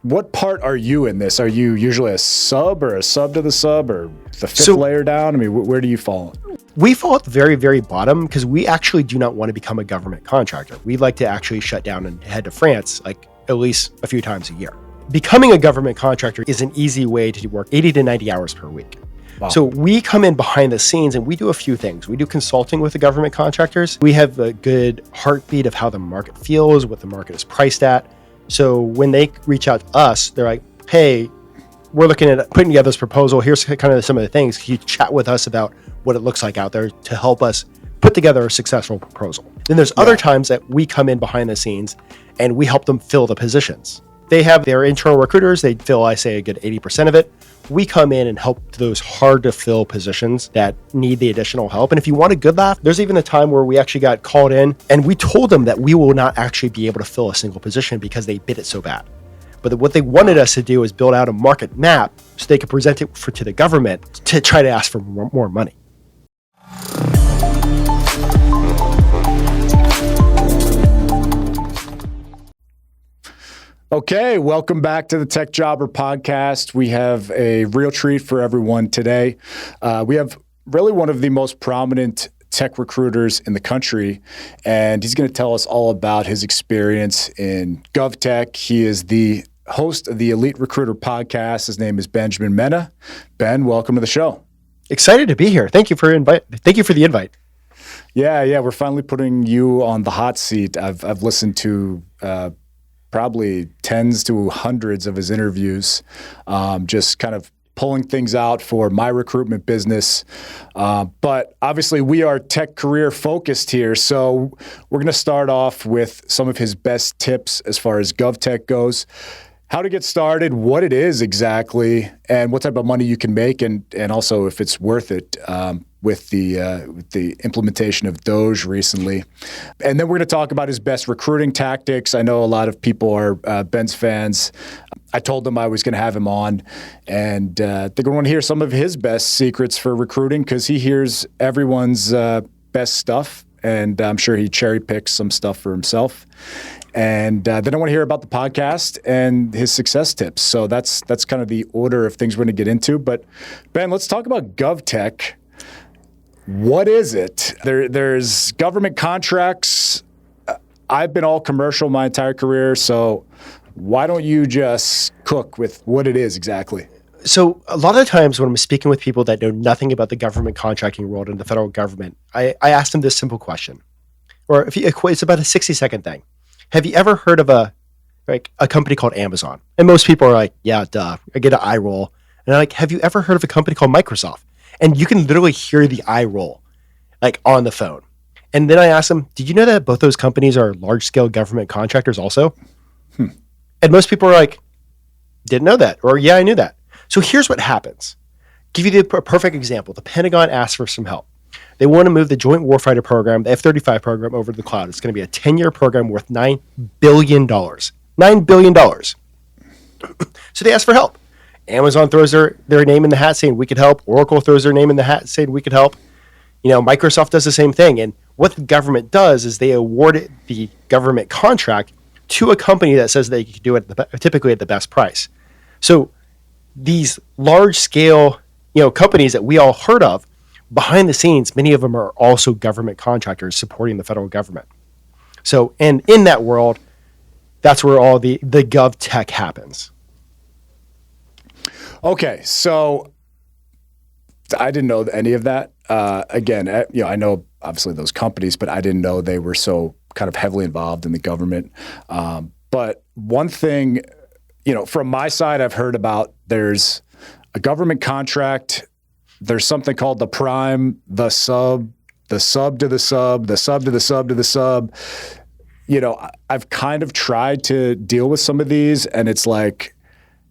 What part are you in this? Are you usually a sub or a sub to the sub or the fifth layer down? I mean, where do you fall? We fall at the very, very bottom because we actually do not want to become a government contractor. We'd like to actually shut down and head to France like at least a few times a year. Becoming a government contractor is an easy way to work 80 to 90 hours per week. Wow. So we come in behind the scenes and we do a few things. We do consulting with the government contractors. We have a good heartbeat of how the market feels, what the market is priced at. So when they reach out to us, they're like, hey, we're looking at putting together this proposal. Here's kind of some of the things. Can you chat with us about what it looks like out there to help us put together a successful proposal? Then there's other times that we come in behind the scenes and we help them fill the positions. They have their internal recruiters. They fill, I say, a good 80% of it. We come in and help those hard to fill positions that need the additional help. And if you want a good laugh, there's even a time where we actually got called in and we told them that we will not actually be able to fill a single position because they bid it so bad. But what they wanted us to do is build out a market map so they could present it to the government to try to ask for more money. Okay, welcome back to the Tech Jobber Podcast. We have a real treat for everyone today. We have really one of the most prominent tech recruiters in the country, and he's going to tell us all about his experience in GovTech. He is the host of the Elite Recruiter Podcast. His name is Ben Mena. Ben, welcome to the show. Excited to be here. Thank you for the invite. Yeah, we're finally putting you on the hot seat. I've listened to probably tens to hundreds of his interviews, just kind of pulling things out for my recruitment business. But obviously we are tech career focused here. So we're going to start off with some of his best tips as far as GovTech goes, how to get started, what it is exactly, and what type of money you can make, and also if it's worth it with the implementation of Doge recently. And then we're going to talk about his best recruiting tactics. I know a lot of people are Ben's fans. I told them I was going to have him on, and they're going to want to hear some of his best secrets for recruiting because he hears everyone's best stuff, and I'm sure he cherry picks some stuff for himself. And then I want to hear about the podcast and his success tips. So that's kind of the order of things we're going to get into. But Ben, let's talk about GovTech. What is it? There's government contracts. I've been all commercial my entire career, so why don't you just cook with what it is exactly? So a lot of times when I'm speaking with people that know nothing about the government contracting world and the federal government, I ask them this simple question, or it's about a 60-second thing. Have you ever heard of a company called Amazon? And most people are like, yeah, duh. I get an eye roll. And I'm like, have you ever heard of a company called Microsoft? And you can literally hear the eye roll like on the phone. And then I asked them, did you know that both those companies are large-scale government contractors also? And most people are like, didn't know that. Or, yeah, I knew that. So here's what happens. Give you the perfect example. The Pentagon asked for some help. They want to move the Joint Warfighter program, the F-35 program, over to the cloud. It's going to be a 10-year program worth $9 billion. $9 billion. So they asked for help. Amazon throws their name in the hat saying we could help. Oracle throws their name in the hat saying we could help. Microsoft does the same thing. And what the government does is they award the government contract to a company that says they can do it typically at the best price. So these large-scale companies that we all heard of, behind the scenes, many of them are also government contractors supporting the federal government. So, and in that world, that's where all the GovTech happens. Okay, so I didn't know any of that. Again, I know obviously those companies, but I didn't know they were so kind of heavily involved in the government. But one thing, from my side, I've heard about there's a government contract. There's something called the prime, the sub to the sub, the sub to the sub to the sub. I've kind of tried to deal with some of these, and it's like,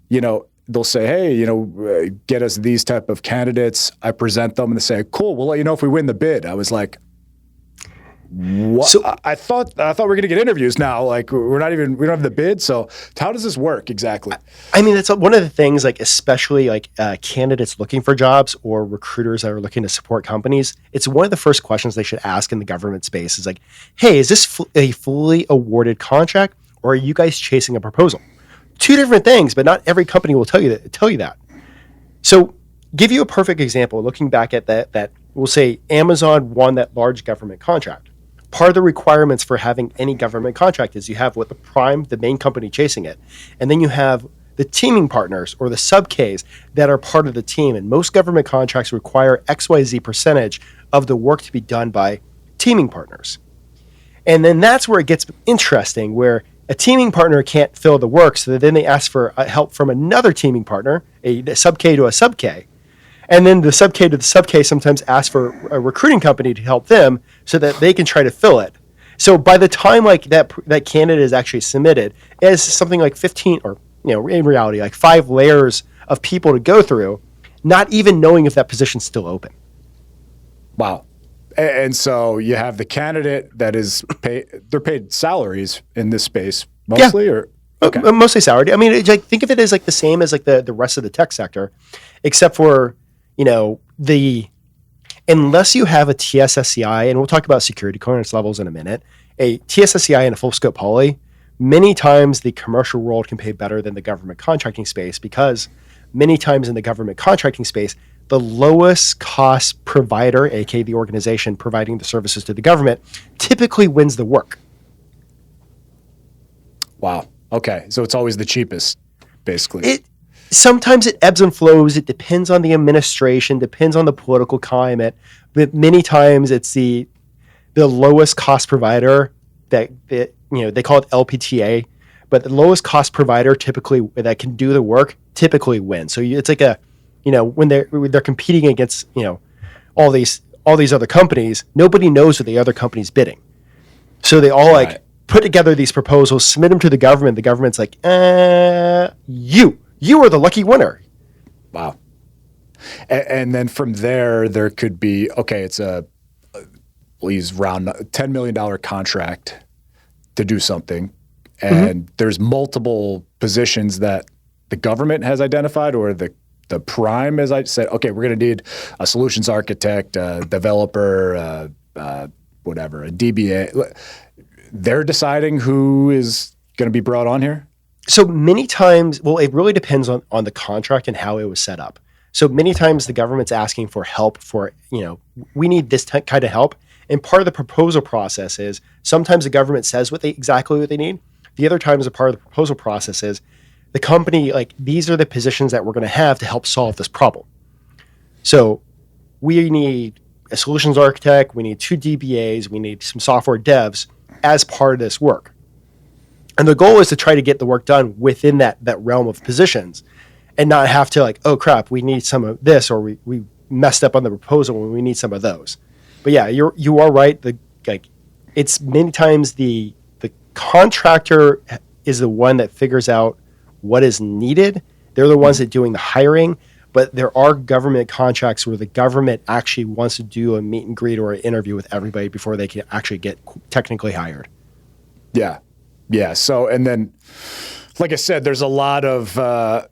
they'll say, hey, get us these type of candidates. I present them, and they say, cool, we'll let you know if we win the bid. I was like, what? So, I thought we were going to get interviews now. Like we don't have the bid. So how does this work exactly? I mean, that's one of the things, like especially like candidates looking for jobs or recruiters that are looking to support companies. It's one of the first questions they should ask in the government space is like, hey, is this a fully awarded contract, or are you guys chasing a proposal? two different things, but not every company will tell you that. So give you a perfect example, looking back at that we'll say Amazon won that large government contract. Part of the requirements for having any government contract is you have what the prime, the main company chasing it, and then you have the teaming partners or the sub-Ks that are part of the team. And most government contracts require XYZ percentage of the work to be done by teaming partners. And then that's where it gets interesting, where a teaming partner can't fill the work, so then they ask for help from another teaming partner, a sub-K to a sub-K. And then the sub-K to the sub-K sometimes ask for a recruiting company to help them so that they can try to fill it. So by the time like that candidate is actually submitted, it has something like 15 or in reality, like 5 layers of people to go through, not even knowing if that position's still open. Wow. And so you have the candidate that is they're paid salaries in this space mostly, Yeah. or okay. Mostly salaried. I mean, think of it as like the same as like the rest of the tech sector, except for, unless you have a TSSCI, and we'll talk about security clearance levels in a minute, a TSSCI and a full scope poly, many times the commercial world can pay better than the government contracting space, because many times in the government contracting space, the lowest cost provider, aka the organization providing the services to the government, typically wins the work. Wow. Okay. So it's always the cheapest, basically. Sometimes it ebbs and flows. It depends on the administration, depends on the political climate, but many times it's the lowest cost provider that they call it LPTA, but the lowest cost provider typically that can do the work typically wins. So it's like when they're competing against all these other companies, nobody knows what the other company's bidding. So they all put together these proposals, submit them to the government. The government's like, you are the lucky winner. Wow. And then from there could be, okay, it's we'll use round $10 million contract to do something. And there's multiple positions that the government has identified, or the prime has said, okay, we're going to need a solutions architect, a developer, whatever, a DBA. They're deciding who is going to be brought on here? So many times, well, it really depends on the contract and how it was set up. So many times the government's asking for help for, we need this kind of help. And part of the proposal process is sometimes the government says exactly what they need. The other times a part of the proposal process is the company, like, these are the positions that we're going to have to help solve this problem. So we need a solutions architect, we need 2 DBAs, we need some software devs as part of this work. And the goal is to try to get the work done within that realm of positions and not have to oh crap, we need some of this, or we messed up on the proposal and we need some of those. But yeah, you are right. It's many times the contractor is the one that figures out what is needed. They're the ones that doing the hiring, but there are government contracts where the government actually wants to do a meet and greet or an interview with everybody before they can actually get technically hired. Yeah. Yeah. So, and then, like I said, there's a lot of,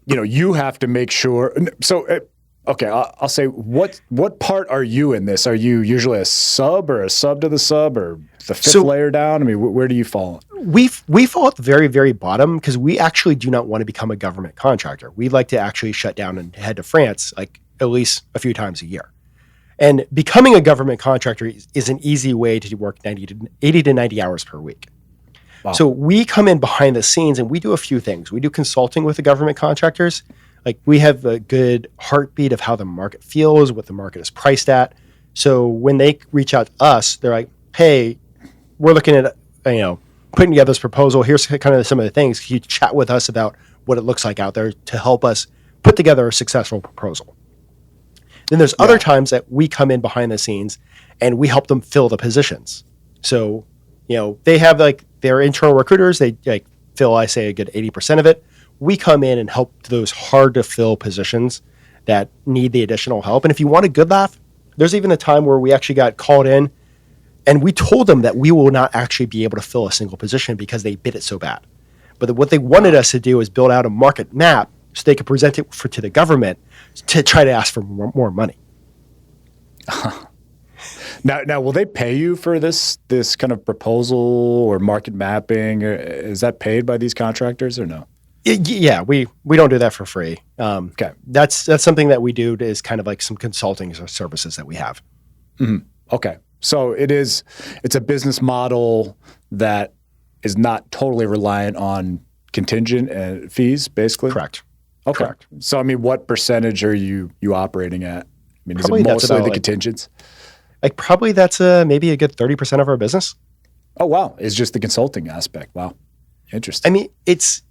you have to make sure. So, okay, I'll say, what part are you in this? Are you usually a sub or a sub to the sub, or the fifth layer down? I mean, where do you fall? We fall at the very, very bottom, because we actually do not want to become a government contractor. We'd like to actually shut down and head to France at least a few times a year. And becoming a government contractor is an easy way to work 80 to 90 hours per week. Wow. So we come in behind the scenes and we do a few things. We do consulting with the government contractors. We have a good heartbeat of how the market feels, what the market is priced at. So when they reach out to us, they're like, hey, we're looking at, putting together this proposal. Here's kind of some of the things. Can you chat with us about what it looks like out there to help us put together a successful proposal? Then there's other times that we come in behind the scenes and we help them fill the positions. So, they have their internal recruiters, they fill, I say, a good 80% of it. We come in and help those hard to fill positions that need the additional help. And if you want a good laugh, there's even a time where we actually got called in and we told them that we will not actually be able to fill a single position because they bid it so bad. But what they wanted us to do is build out a market map so they could present it to the government to try to ask for more money. Now, will they pay you for this kind of proposal or market mapping? Or is that paid by these contractors or no? Yeah, we don't do that for free. Okay. That's something that we do is kind of like some consulting services that we have. Okay. So it's a business model that is not totally reliant on contingent fees, basically? Correct. Okay. Correct. So, I mean, what percentage are you operating at? I mean, Probably is it that's mostly about the contingents? Like probably that's maybe a good 30% of our business. Oh, wow. It's just the consulting aspect. Wow. Interesting. I mean, it's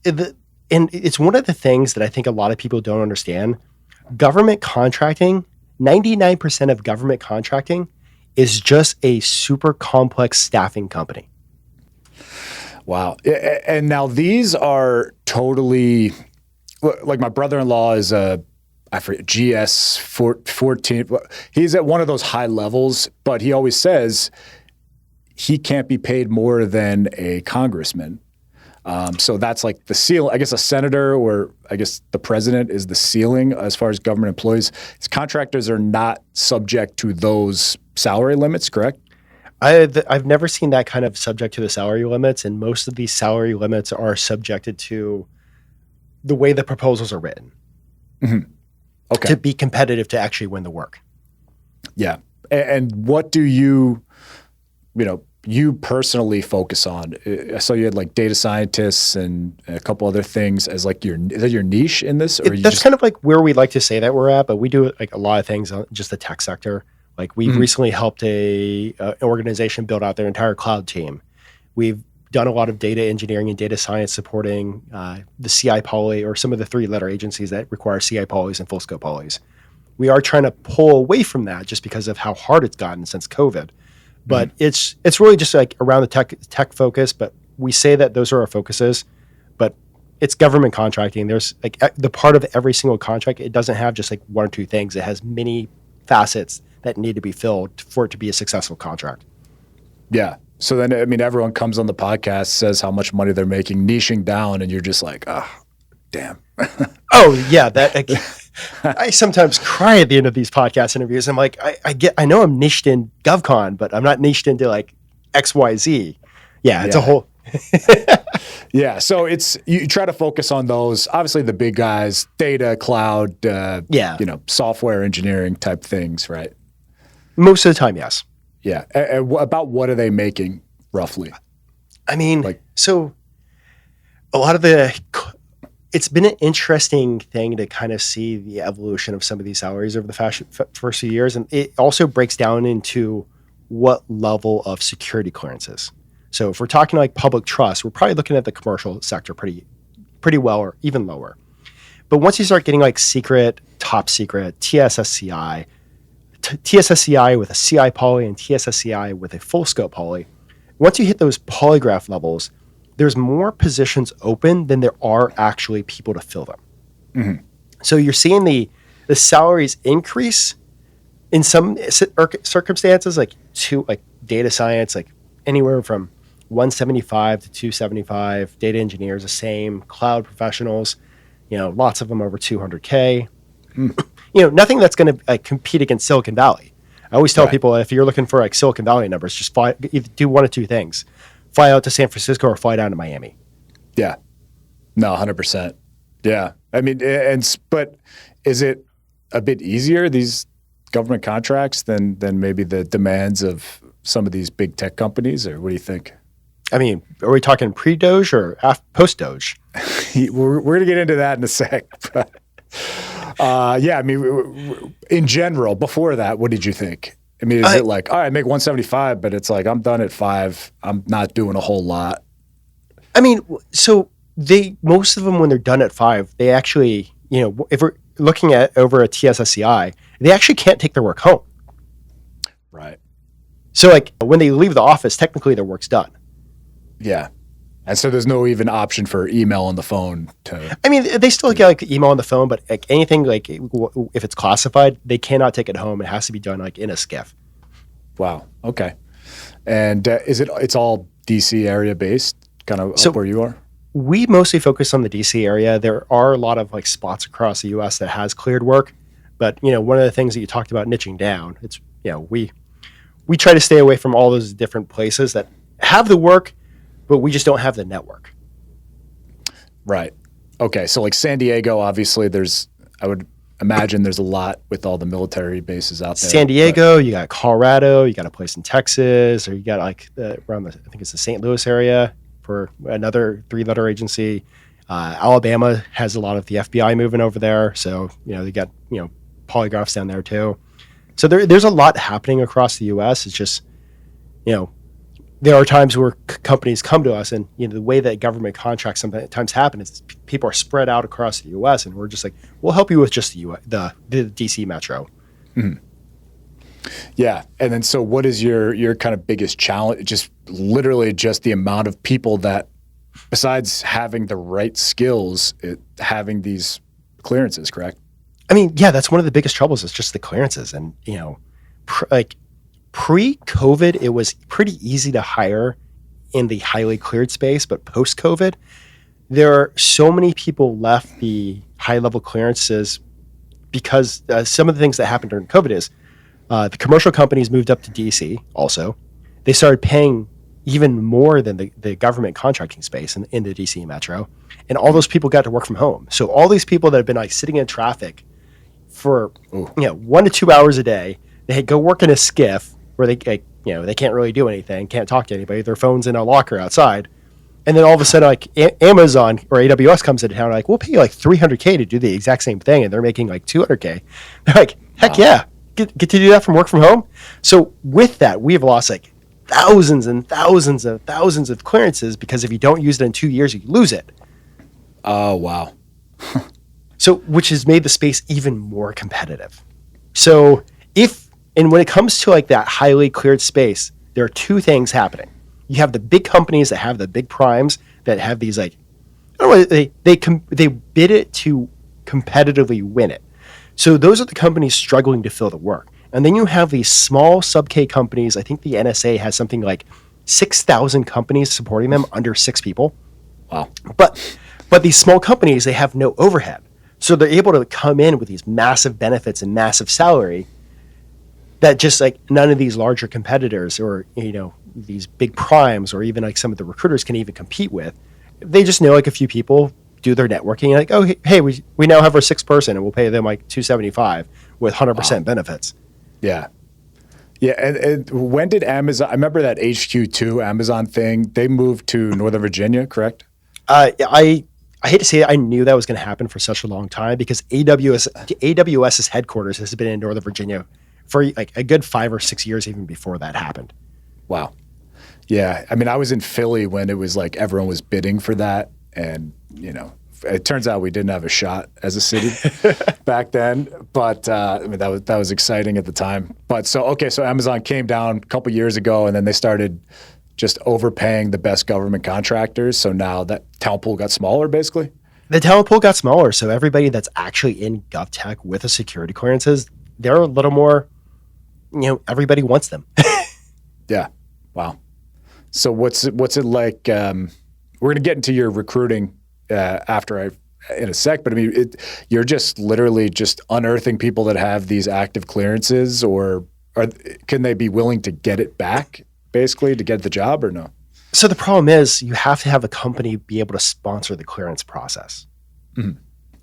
one of the things that I think a lot of people don't understand. Government contracting, 99% of government contracting is just a super complex staffing company. Wow. And now these are totally, like my brother-in-law is I forget, GS 14. He's at one of those high levels, but he always says he can't be paid more than a congressman. So that's like the ceiling. I guess a senator or I guess the president is the ceiling as far as government employees. Contractors are not subject to those salary limits, correct? I've never seen that kind of subject to the salary limits, and most of these salary limits are subjected to the way the proposals are written. Mm-hmm. Okay. To be competitive to actually win the work. Yeah. And what do you personally focus on? I saw you had like data scientists and a couple other things as like is that your niche in this? Or That's kind of like where we like to say that we're at, but we do like a lot of things on just the tech sector. Like we've recently helped an organization build out their entire cloud team. We've done a lot of data engineering and data science supporting the CI poly or some of the 3-letter agencies that require CI polys and full scope polys. We are trying to pull away from that just because of how hard it's gotten since COVID. But it's really just like around the tech focus, but we say that those are our focuses, but it's government contracting. There's like the part of every single contract, it doesn't have just like one or two things. It has many facets that need to be filled for it to be a successful contract. Yeah. So then, I mean, everyone comes on the podcast, says how much money they're making, niching down, and you're just like, oh, damn. Oh yeah. I sometimes cry at the end of these podcast interviews. I'm like, I know I'm niched in GovCon, but I'm not niched into like XYZ. Yeah. It's a whole. Yeah. So you try to focus on those, obviously the big guys, data, cloud, software engineering type things, right? Most of the time, yes. Yeah. About what are they making roughly? I mean, so a lot of it's been an interesting thing to kind of see the evolution of some of these salaries over the first few years. And it also breaks down into what level of security clearances. So if we're talking like public trust, we're probably looking at the commercial sector pretty well or even lower. But once you start getting like secret, top secret, TSSCI with a CI poly and TSSCI with a full scope poly, once you hit those polygraph levels, there's more positions open than there are actually people to fill them. Mm-hmm. So you're seeing the salaries increase in some circumstances, like data science, like anywhere from 175 to 275. Data engineers, the same. Cloud professionals, lots of them over 200K. Nothing that's going to compete against Silicon Valley. I always tell people if you're looking for like Silicon Valley numbers, just either do one of two things: fly out to San Francisco or fly down to Miami. Yeah, no, 100%. Yeah, I mean, but is it a bit easier, these government contracts, than maybe the demands of some of these big tech companies, or what do you think? I mean, are we talking pre-Doge or post-Doge? We're going to get into that in a sec. But, I mean, in general, before that, what did you think? I mean, is it like, all right, I make 175, but it's like I'm done at 5. I'm not doing a whole lot. I mean, so most of them, when they're done at 5, they actually, if we're looking at over a TSSCI, they actually can't take their work home. Right. So like when they leave the office, technically their work's done. Yeah. And so there's no even option for email on the phone to... I mean, they still get like email on the phone, but like anything like if it's classified, they cannot take it home. It has to be done like in a skiff. Wow. Okay. And it's all DC area based, kind of up where you are? We mostly focus on the DC area. There are a lot of like spots across the US that has cleared work. But, one of the things that you talked about niching down, it's, we try to stay away from all those different places that have the work, but we just don't have the network. Right. Okay, so like San Diego, obviously, I would imagine there's a lot with all the military bases out there. San Diego, you got Colorado, you got a place in Texas, or you got like around I think it's the St. Louis area for another 3-letter agency. Alabama has a lot of the FBI moving over there, so they got polygraphs down there too. So there's a lot happening across the U.S. It's just there are times where companies come to us, and the way that government contracts sometimes happen is people are spread out across the U.S., and we're just like, we'll help you with just the D.C. metro. Mm-hmm. Yeah, and then so what is your kind of biggest challenge? Just literally just the amount of people that, besides having the right skills, having these clearances, correct? I mean, yeah, that's one of the biggest troubles is just the clearances, and pre-COVID, it was pretty easy to hire in the highly cleared space, but post-COVID, there are so many people left the high-level clearances because some of the things that happened during COVID is the commercial companies moved up to DC also. They started paying even more than the government contracting space in the DC metro, and all those people got to work from home. So all these people that have been like sitting in traffic for 1 to 2 hours a day, they go work in a skiff where they can't really do anything, can't talk to anybody. Their phone's in a locker outside. And then all of a sudden, like Amazon or AWS comes into town, like, we'll pay you like $300K to do the exact same thing. And they're making like $200K. They're like, heck yeah, get to do that from work from home. So with that, we have lost like thousands and thousands of clearances because if you don't use it in 2 years, you lose it. Oh, wow. So, which has made the space even more competitive. So and when it comes to like that highly cleared space, there are two things happening. You have the big companies that have the big primes that have these like, I don't know, they bid it to competitively win it. So those are the companies struggling to fill the work. And then you have these small sub-K companies. I think the NSA has something like 6,000 companies supporting them under 6 people. Wow. But these small companies, they have no overhead. So they're able to come in with these massive benefits and massive salary that just like none of these larger competitors or, these big primes or even like some of the recruiters can even compete with. They just know like a few people, do their networking, and like, oh, hey, we now have our 6th person and we'll pay them like $275 with 100% benefits. Yeah. Yeah. And when did Amazon, I remember that HQ2 Amazon thing, they moved to Northern Virginia, correct? I hate to say it, I knew that was going to happen for such a long time because AWS's headquarters has been in Northern Virginia for like a good 5 or 6 years even before that happened. Wow. Yeah. I mean, I was in Philly when it was like everyone was bidding for that. And, it turns out we didn't have a shot as a city back then. But I mean, that was exciting at the time. But so Amazon came down a couple years ago and then they started just overpaying the best government contractors. So now that talent pool got smaller, basically? The talent pool got smaller. So everybody that's actually in GovTech with a security clearances, they're a little more, everybody wants them. Yeah. Wow. So what's it like? We're going to get into your recruiting in a sec, but I mean, you're just literally just unearthing people that have these active clearances, or can they be willing to get it back, basically, to get the job, or no? So the problem is you have to have a company be able to sponsor the clearance process. Mm-hmm.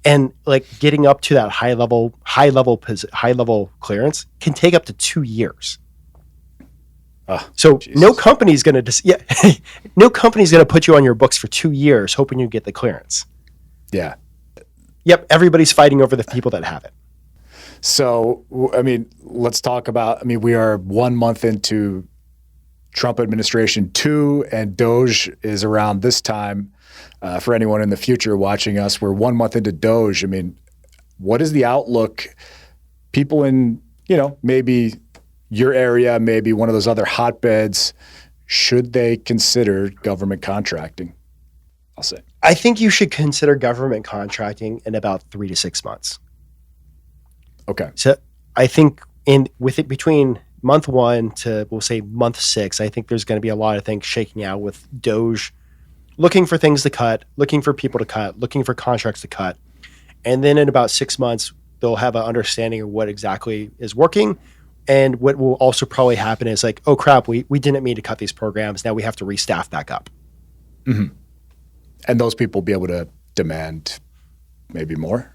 And like getting up to that high level clearance can take up to 2 years. So Jesus. No company's going to put you on your books for 2 years hoping you get the clearance. Yeah. Yep. Everybody's fighting over the people that have it. So, I mean, let's talk about, we are 1 month into Trump administration 2, and Doge is around this time. For anyone in the future watching us, we're 1 month into Doge. I mean, what is the outlook? People in, maybe your area, maybe one of those other hotbeds, should they consider government contracting? I'll say. I think you should consider government contracting in about 3 to 6 months. Okay. So I think between month 1 to, we'll say, month 6, I think there's going to be a lot of things shaking out with Doge, looking for things to cut, looking for people to cut, looking for contracts to cut. And then in about 6 months, they'll have an understanding of what exactly is working. And what will also probably happen is like, oh crap, we didn't mean to cut these programs. Now we have to restaff back up. Mm-hmm. And those people will be able to demand maybe more?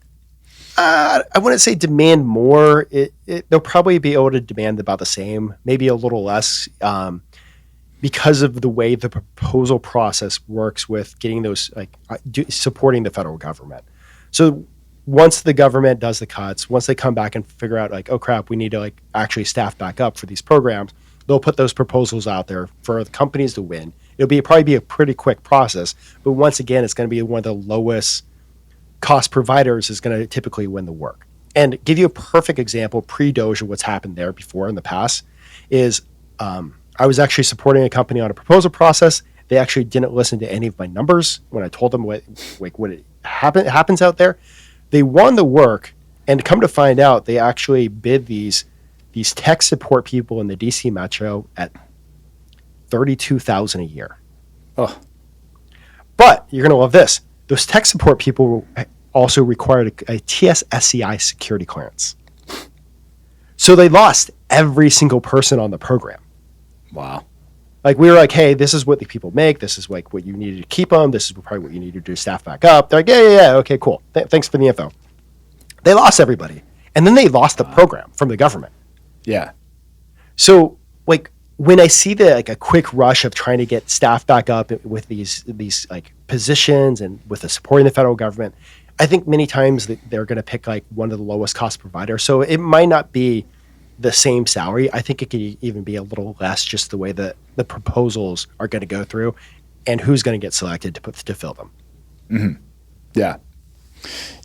I wouldn't say demand more. They'll probably be able to demand about the same, maybe a little less, because of the way the proposal process works with getting those supporting the federal government. So once the government does the cuts, once they come back and figure out oh crap, we need to actually staff back up for these programs, they'll put those proposals out there for the companies to win. It'll probably be a pretty quick process, but once again, it's going to be one of the lowest cost providers is going to typically win the work. And give you a perfect example, pre-Doge, of what's happened there before in the past is I was actually supporting a company on a proposal process. They actually didn't listen to any of my numbers when I told them what happens out there. They won the work, and come to find out, they actually bid these tech support people in the DC metro at $32,000 a year. Oh, but you're going to love this. Those tech support people also required a TS-SCI security clearance. So they lost every single person on the program. wow. We were hey, this is what the people make. This is what you needed to keep them. This is probably what you need to do to staff back up. They're yeah. Okay, cool. Thanks for the info. They lost everybody. And then they lost the program from the government. Yeah. So when I see a quick rush of trying to get staff back up with these positions and with the supporting the federal government, I think many times that they're going to pick one of the lowest cost providers. So it might not be the same salary. I think it could even be a little less, just the way that the proposals are going to go through and who's going to get selected to fill them. Mm-hmm. Yeah.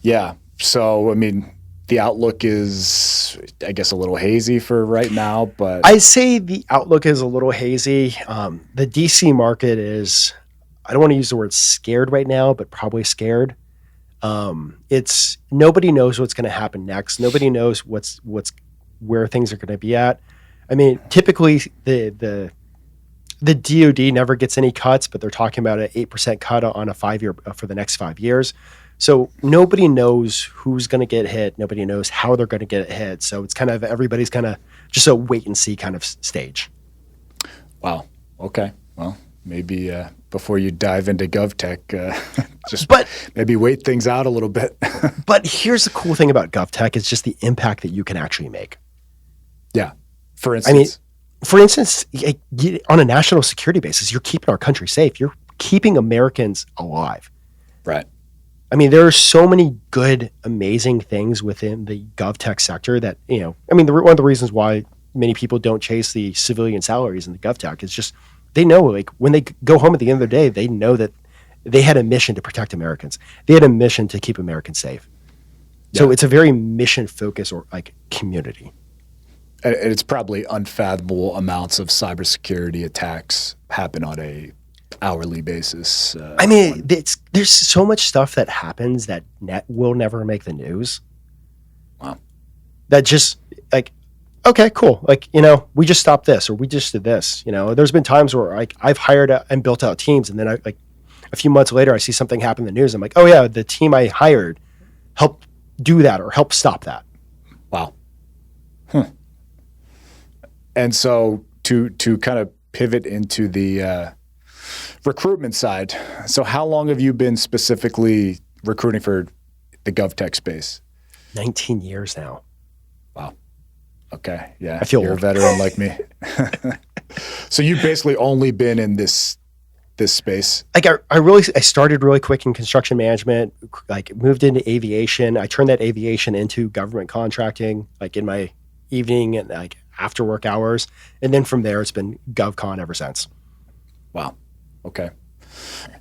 Yeah. So, I mean, the outlook is, I guess, a little hazy for right now, but I say the outlook is a little hazy. The DC market is, I don't want to use the word scared right now, but probably scared. It's nobody knows what's going to happen next. Nobody knows where things are going to be at. I mean, typically the DoD never gets any cuts, but they're talking about an 8% cut on a 5-year for the next 5 years. So nobody knows who's going to get hit. Nobody knows how they're going to get hit. So it's kind of everybody's kind of just a wait and see kind of stage. Wow. Okay. Well, maybe before you dive into GovTech, maybe wait things out a little bit. But here's the cool thing about GovTech is just the impact that you can actually make. Yeah. For instance, on a national security basis, you're keeping our country safe. You're keeping Americans alive. Right. I mean, there are so many good, amazing things within the GovTech sector that, one of the reasons why many people don't chase the civilian salaries in the GovTech is just they know, when they go home at the end of the day, they know that they had a mission to protect Americans. They had a mission to keep Americans safe. Yeah. So it's a very mission-focused community. And it's probably unfathomable amounts of cybersecurity attacks happen on a hourly basis. There's so much stuff that happens that will never make the news. Wow. That just okay, cool. We just stopped this or we just did this. There's been times where I've hired and built out teams, and then a few months later I see something happen in the news. I'm oh yeah, the team I hired helped do that or helped stop that. Wow. And so to kind of pivot into the recruitment side, so how long have you been specifically recruiting for the GovTech space? 19 years now. Wow. Okay. Yeah. I feel you're old. A veteran like me. So you've basically only been in this space. I started really quick in construction management, moved into aviation. I turned that aviation into government contracting, in my evening and after work hours. And then from there, it's been GovCon ever since. Wow. Okay.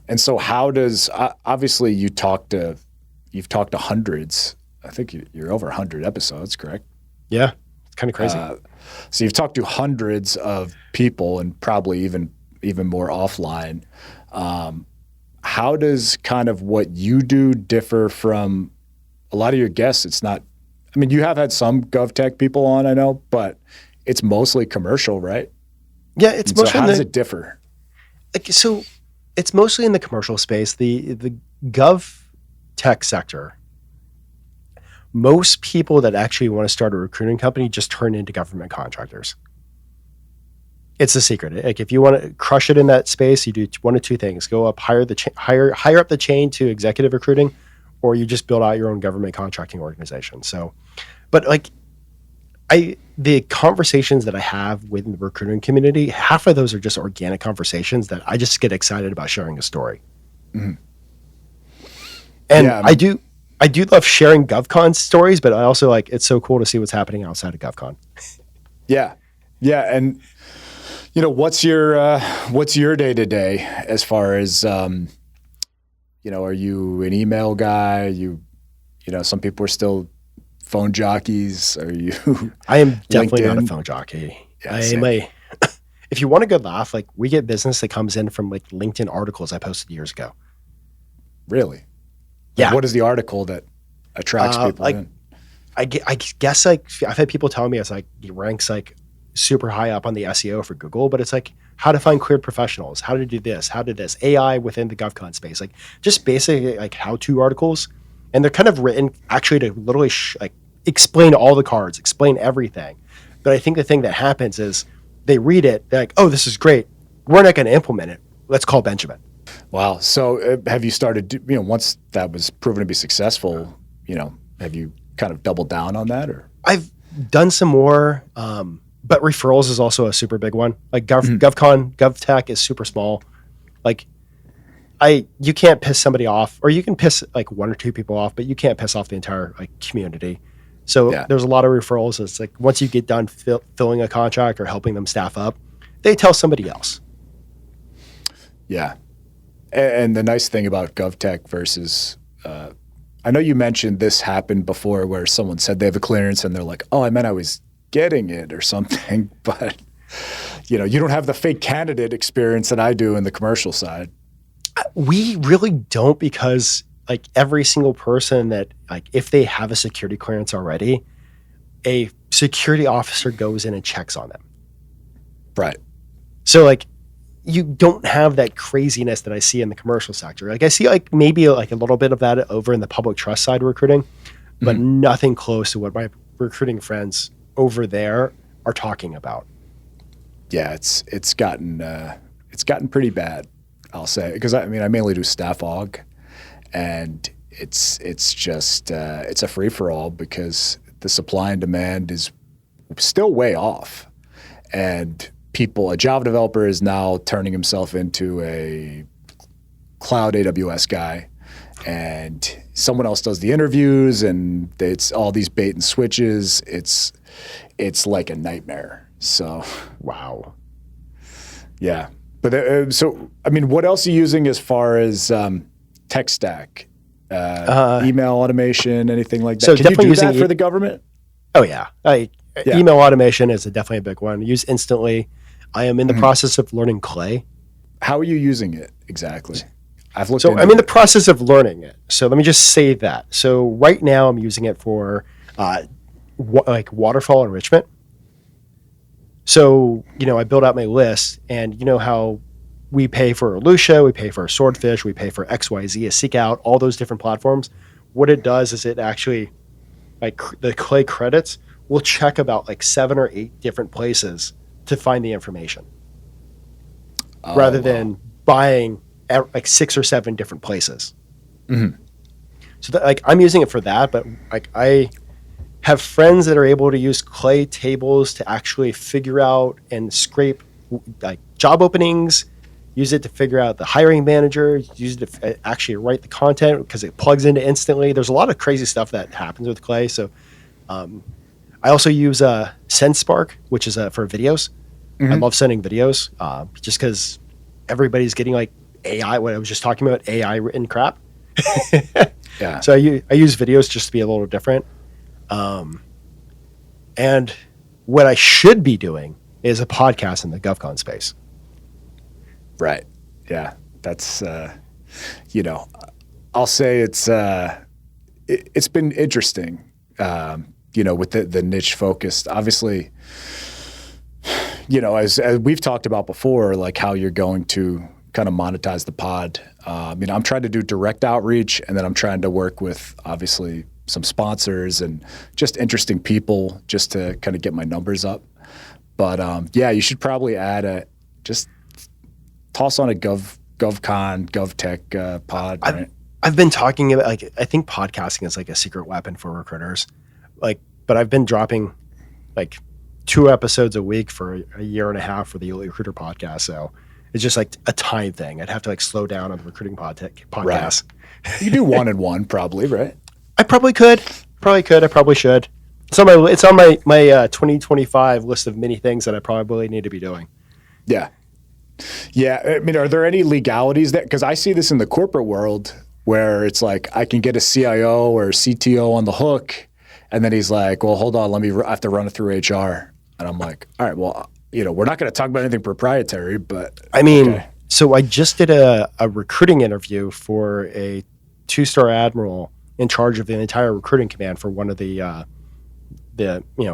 And so how does, obviously you've talked to hundreds. I think you're over 100 episodes, correct? Yeah. It's kind of crazy. So you've talked to hundreds of people and probably even more offline. How does kind of what you do differ from a lot of your guests? It's not, you have had some GovTech people on, I know, but it's mostly commercial, right? Yeah, it's mostly. So how does it differ? So it's mostly in the commercial space. The GovTech sector, most people that actually want to start a recruiting company just turn into government contractors. It's a secret. If you want to crush it in that space, you do one of two things: go up higher up the chain to executive recruiting, or you just build out your own government contracting organization. So, but like the conversations that I have within the recruiting community, half of those are just organic conversations that I just get excited about sharing a story. Mm-hmm. And yeah, I do love sharing GovCon stories, but I also like, it's so cool to see what's happening outside of GovCon. Yeah. Yeah. And you know, what's your day to day as far as, you know, are you an email guy? You know, some people are still phone jockeys. Are you? I am definitely not a phone jockey. Yeah, if you want a good laugh, like we get business that comes in from like LinkedIn articles I posted years ago. Really? Yeah. Like, what is the article that attracts people like, in? I guess like I've had people tell me it's like it ranks like super high up on the SEO for Google, but it's like how to find cleared professionals, how to do this, how to this, AI within the GovCon space, like just basically like how-to articles. And they're kind of written actually to literally like explain all the cards, explain everything. But I think the thing that happens is they read it, they're like, oh, this is great. We're not going to implement it. Let's call Benjamin. Wow. So have you started, you know, once that was proven to be successful, you know, have you kind of doubled down on that? Or I've done some more, but referrals is also a super big one. Like GovCon, GovTech is super small. Like you can't piss somebody off, or you can piss like one or two people off, but you can't piss off the entire like community. So there's a lot of referrals. It's like once you get done filling a contract or helping them staff up, they tell somebody else. Yeah. And the nice thing about GovTech versus, I know you mentioned this happened before where someone said they have a clearance and they're like, oh, I meant I was getting it or something. But, you know, you don't have the fake candidate experience that I do in the commercial side. We really don't, because like every single person that like if they have a security clearance already, a security officer goes in and checks on them. Right. So like you don't have that craziness that I see in the commercial sector. Like I see like maybe like a little bit of that over in the public trust side recruiting, but nothing close to what my recruiting friends over there are talking about. Yeah, it's gotten pretty bad, I'll say, because I mean I mainly do staff aug, and it's just it's a free for all because the supply and demand is still way off, and a Java developer is now turning himself into a cloud AWS guy, and someone else does the interviews, and it's all these bait and switches. It's like a nightmare. So wow, yeah. But so I mean, what else are you using as far as tech stack, email automation, anything like that? So Can you do that for the government? Oh yeah, email automation is definitely a big one. Use Instantly. I am in the process of learning Clay. How are you using it exactly? I'm in the process of learning it. So let me just say that. So right now I'm using it for like waterfall enrichment. So, you know, I build out my list, and you know how we pay for Lucia, we pay for Swordfish, we pay for XYZ, a Seek Out, all those different platforms. What it does is it actually, like the Clay credits, will check about like 7 or 8 different places to find the information, rather than buying at like 6 or 7 different places. So that, like I'm using it for that, but like I have friends that are able to use Clay tables to actually figure out and scrape like job openings, use it to figure out the hiring manager, use it to actually write the content because it plugs into Instantly. There's a lot of crazy stuff that happens with Clay. So I also use SendSpark, which is for videos. I love sending videos just because everybody's getting like AI, what I was just talking about, AI written crap. Yeah. So I use videos just to be a little different. And what I should be doing is a podcast in the GovCon space. Right. Yeah. That's, you know, I'll say it's been interesting, you know, with the niche focused. Obviously, you know, as we've talked about before, like how you're going to kind of monetize the pod. You know, I'm trying to do direct outreach, and then I'm trying to work with obviously some sponsors and just interesting people just to kind of get my numbers up. But yeah, you should probably just toss on a GovCon, GovTech pod. Right? I've been talking about, like, I think podcasting is like a secret weapon for recruiters. Like, but I've been dropping like 2 episodes a week for a year and a half for the Elite Recruiter podcast. So it's just like a time thing. I'd have to like slow down on the recruiting podcast. Right. You can do 1 and 1 probably, right? I probably could. I probably should. It's on my 2025 list of many things that I probably need to be doing. Yeah. Yeah. I mean, are there any legalities that, because I see this in the corporate world where it's like I can get a CIO or CTO on the hook, and then he's like, well, hold on, I have to run it through HR. And I'm like, all right, well, we're not going to talk about anything proprietary, but I mean, okay. So I just did a recruiting interview for a 2-star admiral in charge of the entire recruiting command for one of the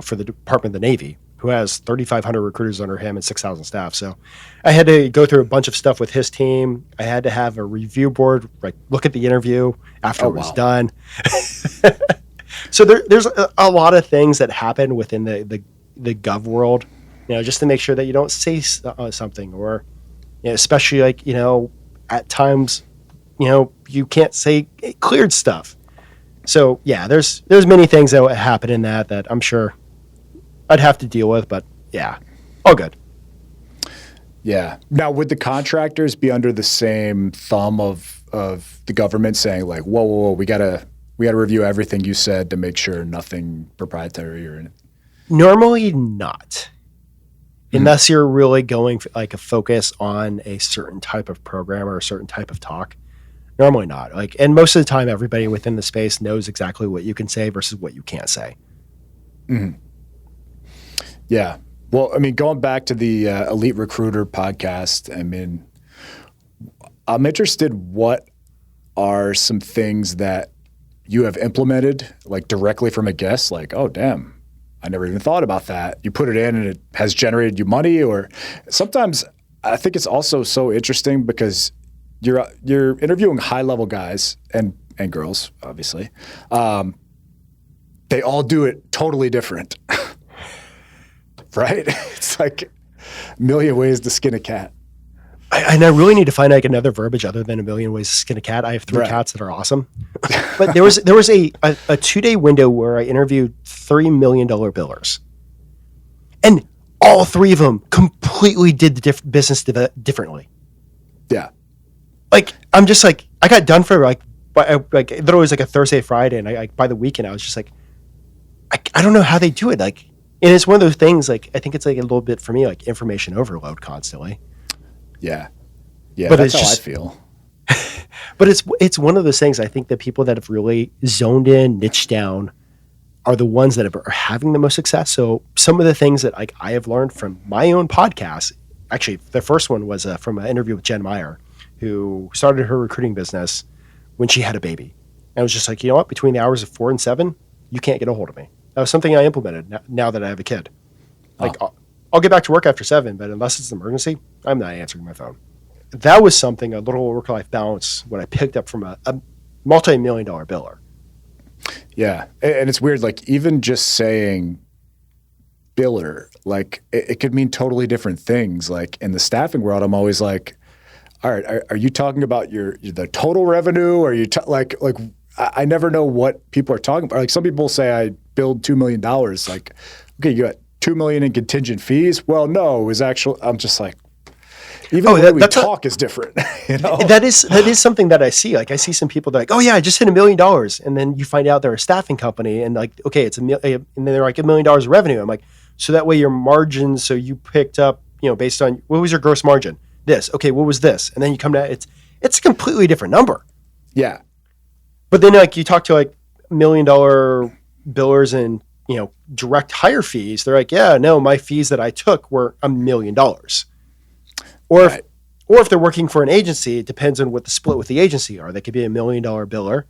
for the Department of the Navy, who has 3,500 recruiters under him and 6,000 staff. So I had to go through a bunch of stuff with his team. I had to have a review board, like, look at the interview after it was done. So there's a lot of things that happen within the gov world, just to make sure that you don't say something, or especially like, at times, you can't say cleared stuff. So yeah, there's many things that happen in that I'm sure I'd have to deal with, but yeah, all good. Yeah. Now, would the contractors be under the same thumb of the government saying like, whoa, we gotta review everything you said to make sure nothing proprietary or anything? Normally not. Unless you're really going for like a focus on a certain type of program or a certain type of talk. Normally not. Like, and most of the time, everybody within the space knows exactly what you can say versus what you can't say. Mm-hmm. Yeah. Well, I mean, going back to the Elite Recruiter podcast, I mean, I'm interested, what are some things that you have implemented, like directly from a guest, like, oh, damn, I never even thought about that. You put it in and it has generated you money. Or sometimes I think it's also so interesting because you're interviewing high-level guys and girls, obviously. They all do it totally different, right? It's like a million ways to skin a cat. And I really need to find like another verbiage other than a million ways to skin a cat. I have 3 cats that are awesome. But there was a 2-day window where I interviewed $3 million billers. And all 3 of them completely did the business differently. Yeah. Like, I'm just like, I got done for like literally was like a Thursday, Friday, and by the weekend I was just like, I don't know how they do it. Like, and it's one of those things, like, I think it's like a little bit for me, like information overload constantly. Yeah. Yeah, but that's how I feel. But it's one of those things, I think, that people that have really zoned in, niched down, are the ones that are having the most success. So some of the things that I have learned from my own podcast, actually, the first one was from an interview with Jen Meyer, who started her recruiting business when she had a baby. And I was just like, you know what? Between the hours of 4 and 7, you can't get a hold of me. That was something I implemented now that I have a kid. Like, I'll get back to work after 7, but unless it's an emergency, I'm not answering my phone. That was something, a little work-life balance, what I picked up from a multi-million-dollar biller. Yeah. And it's weird, like, even just saying biller, like, it could mean totally different things. Like, in the staffing world, I'm always like, all right, are you talking about the total revenue? Or are you like I never know what people are talking about. Like, some people say I billed $2 million. Like, okay, you got $2 million in contingent fees. Well, no, it was actual. I'm just like, even the way we talk is different. That is something that I see. Like, I see some people that are like, oh yeah, I just hit $1 million, and then you find out they're a staffing company, and like, okay, it's and then they're like $1 million of revenue. I'm like, so that way your margins. So you picked up, based on what was your gross margin? This. Okay, what was this? And then you come to it's a completely different number. Yeah. But then, like, you talk to like $1 million billers and direct hire fees. They're like, yeah, no, my fees that I took were $1 million. Or if they're working for an agency, it depends on what the split with the agency are. They could be $1 million biller,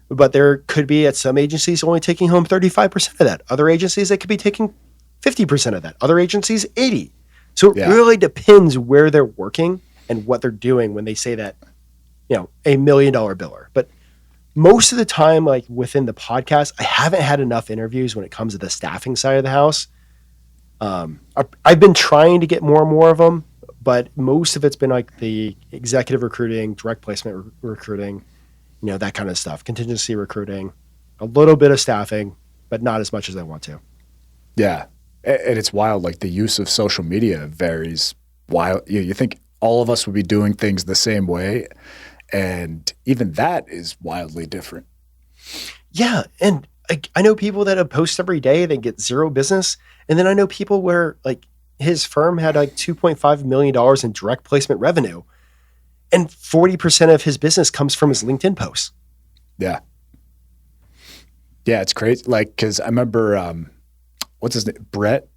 but there could be at some agencies only taking home 35% of that. Other agencies, they could be taking 50% of that. Other agencies, 80%. So it really depends where they're working and what they're doing when they say that, $1 million biller. But most of the time, like within the podcast, I haven't had enough interviews when it comes to the staffing side of the house. I've been trying to get more and more of them, but most of it's been like the executive recruiting, direct placement recruiting, that kind of stuff. Contingency recruiting, a little bit of staffing, but not as much as I want to. Yeah. And it's wild. Like the use of social media varies wild. You think all of us would be doing things the same way. And even that is wildly different. Yeah. And I know people that have posts every day, they get zero business. And then I know people where like his firm had like $2.5 million in direct placement revenue. And 40% of his business comes from his LinkedIn posts. Yeah. Yeah, it's crazy. Like, cause I remember, what's his name? Brett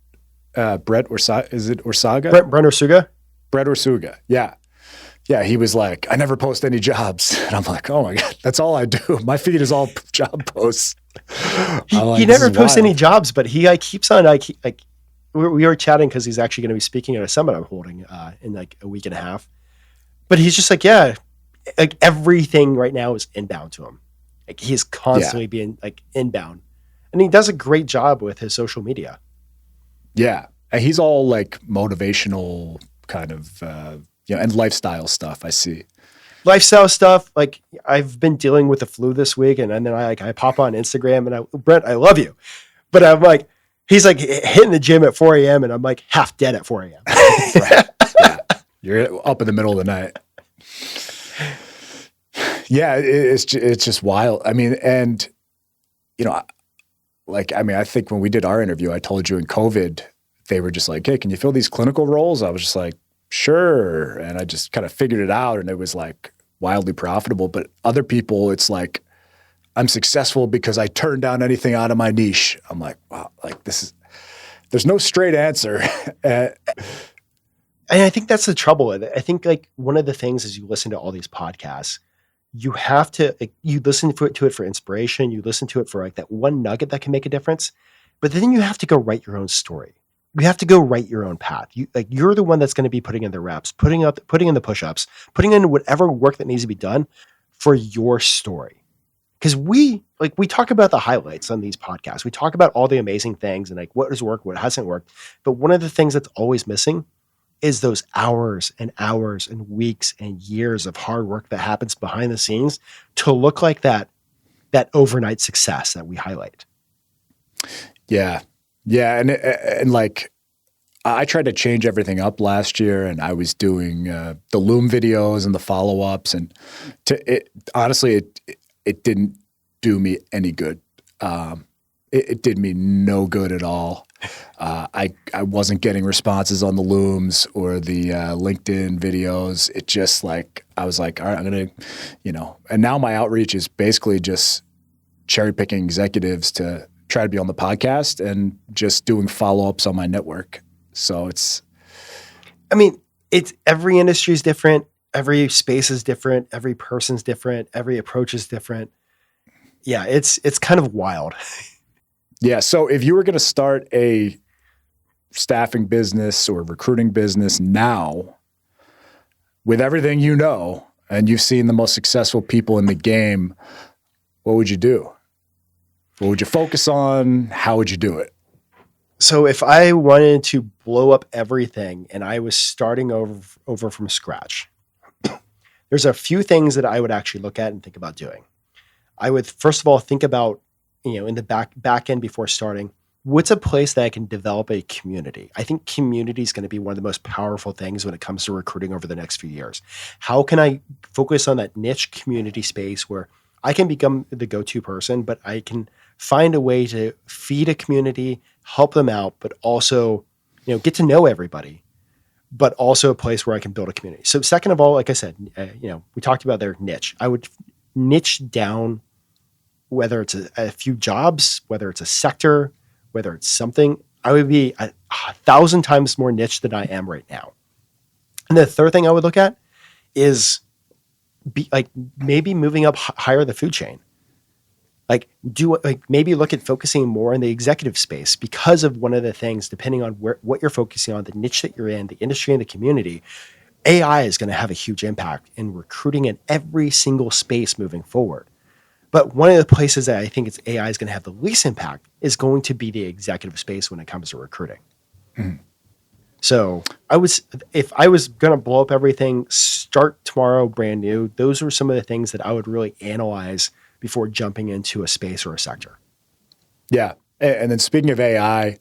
Orsaga, is it Orsaga? Brett Orsuga? Brett Orsuga. Yeah. Yeah. He was like, I never post any jobs. And I'm like, oh my God, that's all I do. My feed is all job posts. He never posts any jobs, but he keeps on, we were chatting cause he's actually going to be speaking at a summit I'm holding in like a week and a half. But he's just like, yeah, like everything right now is inbound to him. Like he's constantly being like inbound, and he does a great job with his social media. Yeah. And he's all like motivational kind of, and lifestyle stuff. I see. Lifestyle stuff. Like I've been dealing with the flu this week, and then I pop on Instagram and Brent, I love you. But I'm like, he's like hitting the gym at 4 a.m. and I'm like half dead at 4 a.m. Right. Yeah. You're up in the middle of the night. Yeah, it's just wild. I mean, and I think when we did our interview, I told you in COVID, they were just like, hey, can you fill these clinical roles? I was just like, sure. And I just kind of figured it out, and it was like wildly profitable. But other people, it's like, I'm successful because I turned down anything out of my niche. I'm like, wow, like there's no straight answer. And I think that's the trouble. I think like one of the things is you listen to all these podcasts, you have to, you listen to it for inspiration. You listen to it for like that one nugget that can make a difference, but then you have to go write your own story. You have to go write your own path. You're the one that's going to be putting in the reps, putting in the push-ups, putting in whatever work that needs to be done for your story. Because we talk about the highlights on these podcasts. We talk about all the amazing things and like what has worked, what hasn't worked. But one of the things that's always missing is those hours and hours and weeks and years of hard work that happens behind the scenes to look like that overnight success that we highlight. Yeah. Yeah. And like, I tried to change everything up last year, and I was doing the Loom videos and the follow-ups, and honestly, it didn't do me any good. It did me no good at all. I wasn't getting responses on the Looms or the LinkedIn videos. It just like, I was like, all right, I'm going to, and now my outreach is basically just cherry picking executives to try to be on the podcast and just doing follow-ups on my network. So it's every industry is different. Every space is different. Every person's different. Every approach is different. Yeah. It's kind of wild. Yeah. So if you were going to start a staffing business or recruiting business now, with everything and you've seen the most successful people in the game, what would you do? What would you focus on? How would you do it? So if I wanted to blow up everything and I was starting over from scratch, there's a few things that I would actually look at and think about doing. I would first of all think about, in the back end before starting, what's a place that I can develop a community? I think community is going to be one of the most powerful things when it comes to recruiting over the next few years. How can I focus on that niche community space where I can become the go-to person, but I can find a way to feed a community, help them out, but also, get to know everybody, but also a place where I can build a community. So second of all, like I said, we talked about their niche. I would niche down, whether it's a few jobs, whether it's a sector, whether it's something. I would be 1,000 times more niche than I am right now. And the third thing I would look at is maybe moving up higher the food chain. Maybe look at focusing more in the executive space, because of one of the things, depending on what you're focusing on, the niche that you're in, the industry and the community, AI is going to have a huge impact in recruiting in every single space moving forward. But one of the places that I think AI is going to have the least impact is going to be the executive space when it comes to recruiting. Mm. So if I was going to blow up everything, start tomorrow brand new, those were some of the things that I would really analyze before jumping into a space or a sector. Yeah. And then speaking of AI,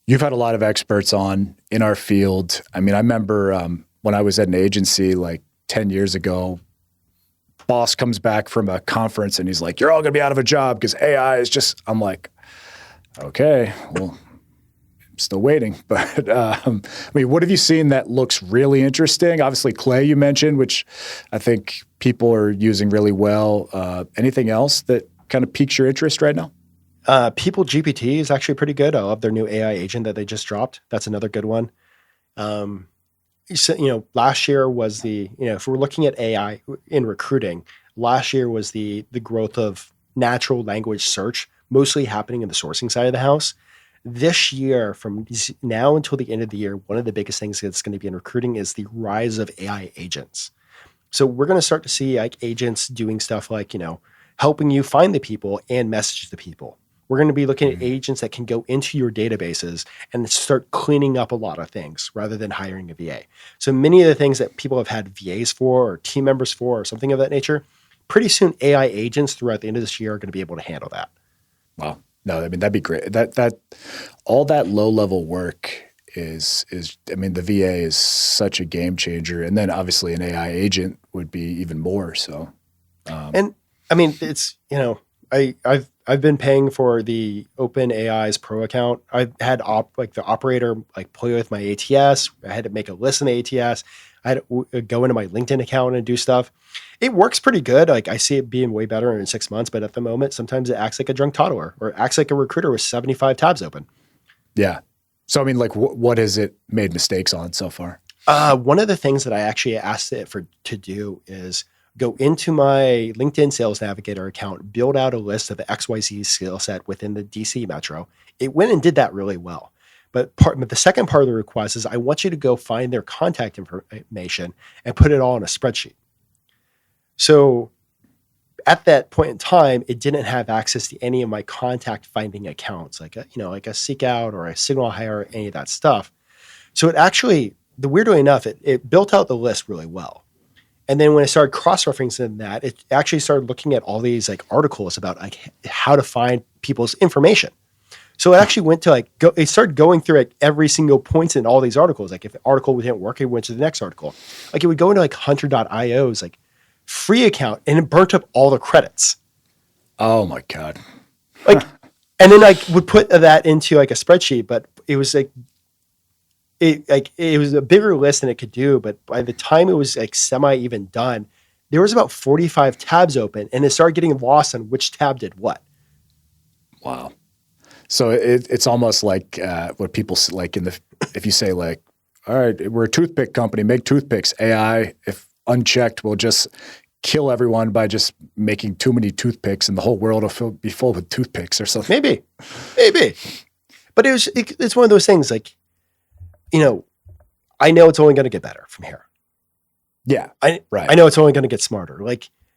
you've had a lot of experts on in our field. I mean, I remember when I was at an agency like 10 years ago, boss comes back from a conference and he's like, you're all going to be out of a job because AI is just, I'm like, okay, well, I'm still waiting. But I mean, what have you seen that looks really interesting? Obviously, Clay you mentioned, which I think people are using really well. Anything else that kind of piques your interest right now? People GPT is actually pretty good. I love their new AI agent that they just dropped. That's another good one. Last year was if we're looking at AI in recruiting, last year was the growth of natural language search, mostly happening in the sourcing side of the house. This year, from now until the end of the year, one of the biggest things that's going to be in recruiting is the rise of AI agents. So we're going to start to see like agents doing stuff like, helping you find the people and message the people. We're going to be looking at agents that can go into your databases and start cleaning up a lot of things rather than hiring a VA. So many of the things that people have had VAs for or team members for or something of that nature, pretty soon AI agents throughout the end of this year are going to be able to handle that. Wow. No, I mean, that'd be great. That all that low level work is I mean, the VA is such a game changer. And then obviously an AI agent would be even more so. And I mean, it's, I've been paying for the OpenAI's Pro account. I've had the operator play with my ATS. I had to make a list in the ATS. I had to go into my LinkedIn account and do stuff. It works pretty good. Like I see it being way better in 6 months, but at the moment, sometimes it acts like a drunk toddler or acts like a recruiter with 75 tabs open. Yeah. So I mean, like, what has it made mistakes on so far? One of the things that I actually asked it to do is go into my LinkedIn Sales Navigator account, build out a list of the XYZ skill set within the DC Metro. It went and did that really well. But the second part of the request is I want you to go find their contact information and put it all in a spreadsheet. So at that point in time, it didn't have access to any of my contact finding accounts, like a Seek Out or a Signal Hire, or any of that stuff. So it actually, weirdly enough, it built out the list really well. And then when I started cross-referencing that, it actually started looking at all these articles about how to find people's information. So it actually went to it started going through every single point in all these articles. Like if the article didn't work, it went to the next article. Like it would go into Hunter.io's free account and it burnt up all the credits. Oh my God. And then would put that into a spreadsheet, but it was it was a bigger list than it could do, but by the time it was semi even done, there was about 45 tabs open and it started getting lost on which tab did what. Wow. So it's almost like what people if you say all right, we're a toothpick company, make toothpicks. AI, if unchecked, will just kill everyone by just making too many toothpicks and the whole world will be full with toothpicks or something. Maybe. But it's one of those things I know it's only going to get better from here. Yeah. Right. I know it's only going to get smarter.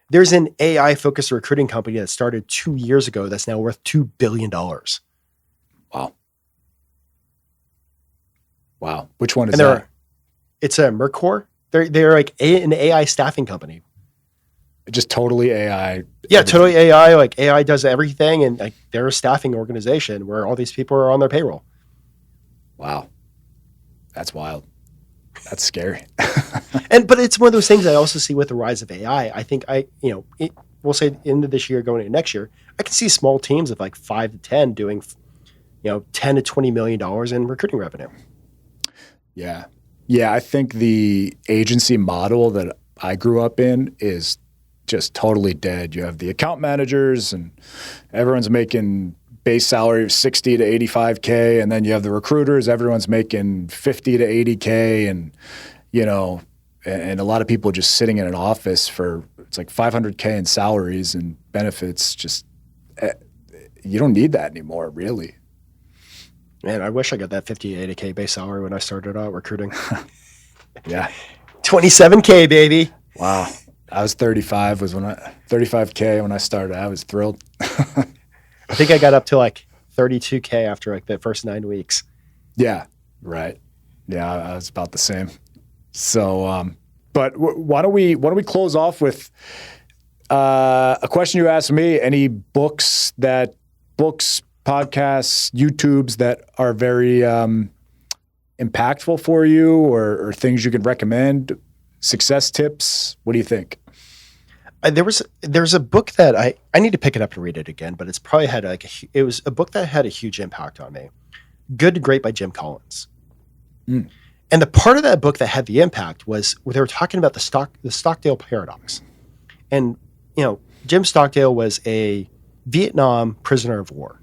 There's an AI focused recruiting company that started 2 years ago that's now worth $2 billion. Wow. Which one is that? It's a Mercor. They're an AI staffing company. Just totally AI. Yeah, totally AI. AI does everything, and they're a staffing organization where all these people are on their payroll. Wow. That's wild. That's scary. But it's one of those things I also see with the rise of AI. I think we'll say end of this year going into next year, I can see small teams of 5 to 10 doing, $10 to $20 million in recruiting revenue. Yeah. Yeah. I think the agency model that I grew up in is just totally dead. You have the account managers and everyone's making base salary of 60 to 85K. And then you have the recruiters, everyone's making 50 to 80K. And, and a lot of people just sitting in an office for, it's $500K in salaries and benefits. Just, you don't need that anymore, really. Man, I wish I got that 50 to 80K base salary when I started out recruiting. Yeah. 27K, baby. Wow. I was 35K when I started. I was thrilled. I think I got up to 32K after the first 9 weeks. Yeah. Right. Yeah, I was about the same. So, but why don't we close off with a question you asked me? Any books, podcasts, YouTubes that are very impactful for you, or things you could recommend? Success tips? What do you think? There's a book that I need to pick it up and read it again, but it's probably had it was a book that had a huge impact on me. Good to Great by Jim Collins. And the part of that book that had the impact was where they were talking about the Stockdale paradox. And, Jim Stockdale was a Vietnam prisoner of war.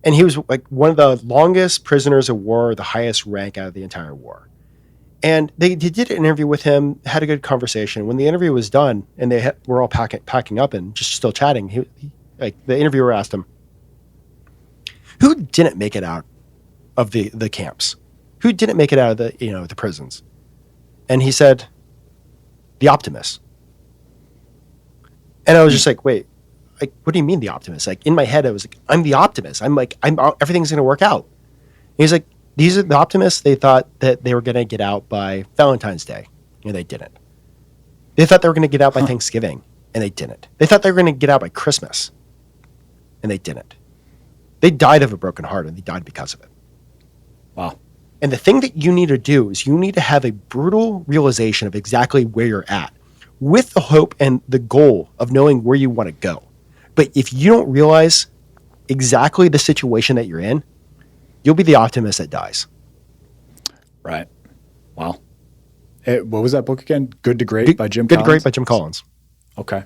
And he was like one of the longest prisoners of war, the highest rank out of the entire war. And they did an interview with him, had a good conversation. When the interview was done and they were all packing up and just still chatting, the interviewer asked him, who didn't make it out of the camps? Who didn't make it out of the prisons? And he said, the optimists. And I was just like, wait, what do you mean the optimist? Like in my head, I was like, I'm the optimist. Everything's going to work out. And he's like, these are the optimists. They thought that they were going to get out by Valentine's Day. They didn't. They thought they were going to get out by Thanksgiving, and they didn't. They thought they were going to get out by Christmas, and they didn't. They died of a broken heart, and they died because of it. Wow. And the thing that you need to do is you need to have a brutal realization of exactly where you're at, with the hope and the goal of knowing where you want to go. But if you don't realize exactly the situation that you're in, you'll be the optimist that dies. Right. Wow. What was that book again? Good to Great by Jim Collins? Good to Great by Jim Collins. Okay.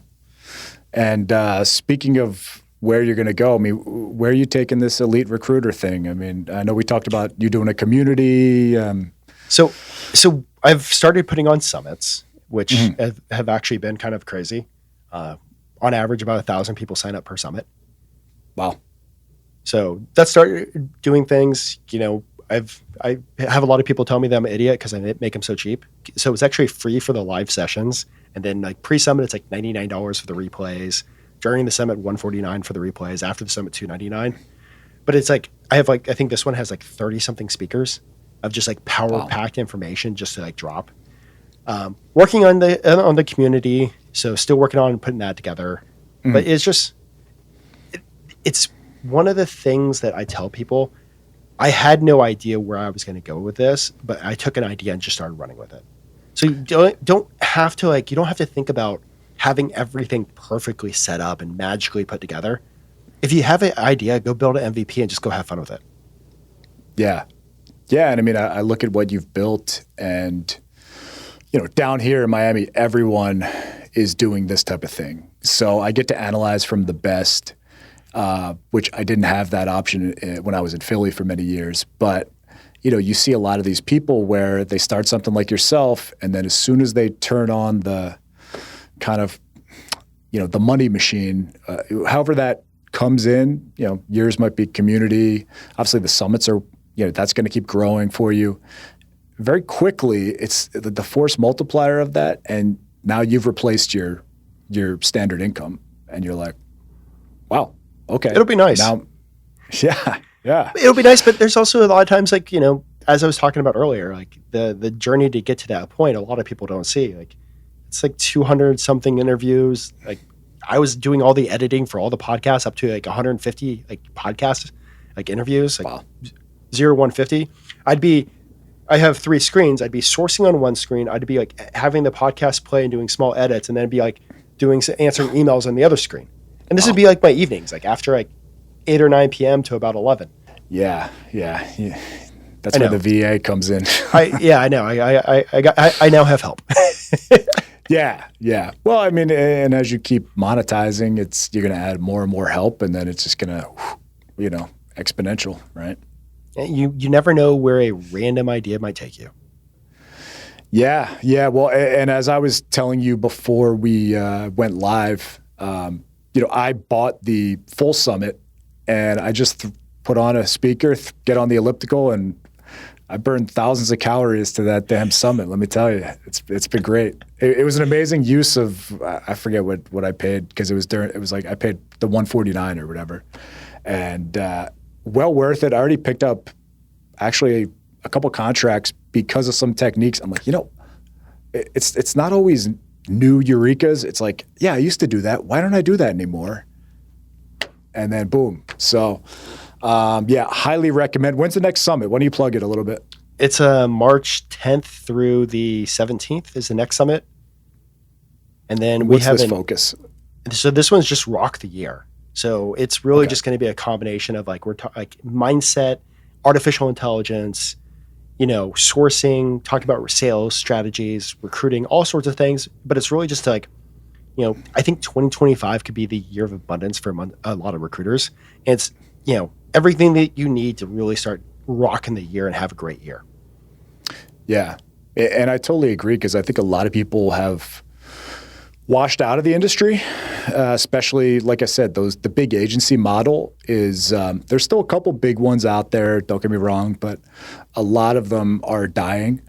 And speaking of where you're going to go, I mean, where are you taking this elite recruiter thing? I mean, I know we talked about you doing a community. So I've started putting on summits, which have actually been kind of crazy. On average, about 1,000 people sign up per summit. Wow. So that started doing things. I have a lot of people tell me that I'm an idiot because I make them so cheap. So it's actually free for the live sessions, and then like pre-summit, it's like $99 for the replays. During the summit, $149 for the replays. After the summit, $299. But it's like I think this one has like 30 something speakers of just like power-packed information just to like drop. Working on the community, so still working on putting that together. But it's just it's one of the things that I tell people. I had no idea where I was going to go with this, but I took an idea and just started running with it. So you don't have to think about having everything perfectly set up and magically put together. If you have an idea, go build an MVP and just go have fun with it. Yeah. Yeah. And I mean, I look at what you've built, and, down here in Miami, everyone is doing this type of thing. So I get to analyze from the best, which I didn't have that option when I was in Philly for many years. But, you see a lot of these people where they start something like yourself, and then as soon as they turn on the kind of, the money machine, however that comes in, yours might be community. Obviously the summits are, that's going to keep growing for you. Very quickly, it's the force multiplier of that, and now you've replaced your standard income, and you're like, wow, okay. It'll be nice. Now, yeah. It'll be nice, but there's also a lot of times, like, as I was talking about earlier, like the journey to get to that point, a lot of people don't see. Like, it's like 200 something interviews. Like, I was doing all the editing for all the podcasts up to like 150 like podcasts, like interviews, like wow. 0 150. I have 3 screens. I'd be sourcing on one screen. I'd be like having the podcast play and doing small edits, and then be like answering emails on the other screen. And this would be like my evenings, like after like 8 or 9 p.m. to about 11. Yeah. That's where the VA comes in. I know. I now have help. Yeah. Well, I mean, and as you keep monetizing, you're going to add more and more help, and then it's just going to, exponential, right? You never know where a random idea might take you. Yeah. Well, and as I was telling you before we went live, I bought the full summit, and I just put on a speaker, get on the elliptical, and I burned thousands of calories to that damn summit. Let me tell you, it's been great. It was an amazing use of, I forget what I paid, because it was like I paid the $149 or whatever, and well worth it. I already picked up actually a couple contracts because of some techniques. I'm like, it's not always new eurekas. It's like, yeah, I used to do that. Why don't I do that anymore? And then boom. So, highly recommend. When's the next summit? Why don't you plug it a little bit? It's March 10th through the 17th is the next summit. And then What's this focus? So this one's just rock the year. So it's really just going to be a combination of like mindset, artificial intelligence, sourcing, talking about sales strategies, recruiting, all sorts of things. But it's really just like, I think 2025 could be the year of abundance for a lot of recruiters. And it's, everything that you need to really start rocking the year and have a great year. Yeah. And I totally agree, because I think a lot of people have washed out of the industry, especially, like I said, the big agency model is, there's still a couple big ones out there, don't get me wrong, but a lot of them are dying.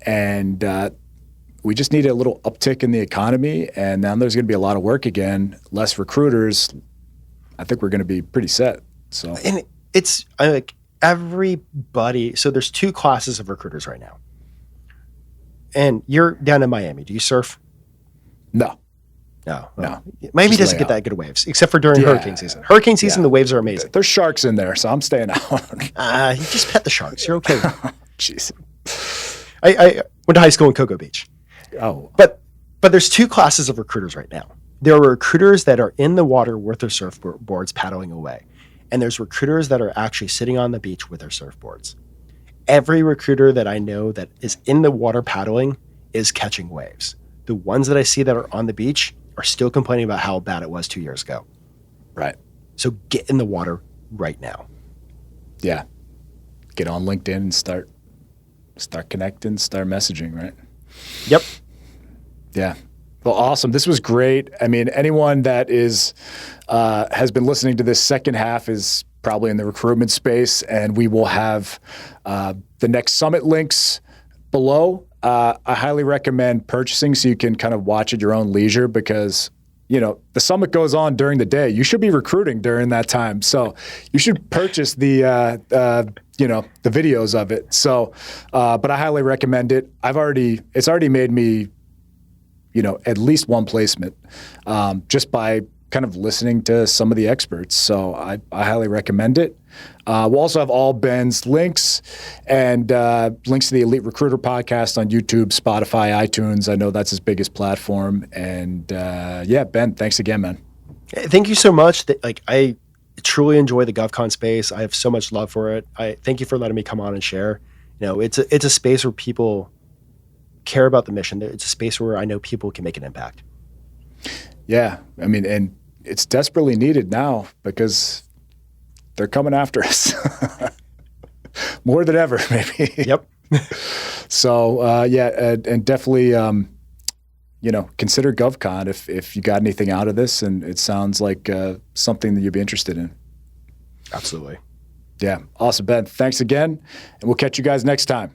And we just need a little uptick in the economy, and now there's going to be a lot of work again, less recruiters. I think we're going to be pretty set. So, and it's like everybody. So there's two classes of recruiters right now. And you're down in Miami. Do you surf? No. Miami doesn't get that good waves, except for during hurricane season. Hurricane season, the waves are amazing. There's sharks in there, so I'm staying out. You just pet the sharks. You're okay. Jeez. I went to high school in Cocoa Beach. Oh. But there's two classes of recruiters right now. There are recruiters that are in the water with their surfboards paddling away. And there's recruiters that are actually sitting on the beach with their surfboards. Every recruiter that I know that is in the water paddling is catching waves. The ones that I see that are on the beach are still complaining about how bad it was 2 years ago. Right. So get in the water right now. Yeah. Get on LinkedIn and start connecting, start messaging, right? Yep. Yeah. Well, awesome. This was great. I mean, anyone that has been listening to this second half is probably in the recruitment space, and we will have the next summit links below. I highly recommend purchasing so you can kind of watch at your own leisure, because the summit goes on during the day. You should be recruiting during that time, so you should purchase the videos of it. So, but I highly recommend it. It's already made me, at least one placement, just by kind of listening to some of the experts. So I highly recommend it. We'll also have all Ben's links and links to the Elite Recruiter podcast on YouTube, Spotify, iTunes. I know that's his biggest platform. And Ben, thanks again, man. Thank you so much. I truly enjoy the GovCon space. I have so much love for it. I thank you for letting me come on and share. It's a space where people care about the mission. It's a space where I know people can make an impact. Yeah. I mean, and it's desperately needed now, because they're coming after us more than ever, maybe. Yep. So, and definitely, consider GovCon if you got anything out of this, and it sounds like something that you'd be interested in. Absolutely. Yeah. Awesome, Ben. Thanks again, and we'll catch you guys next time.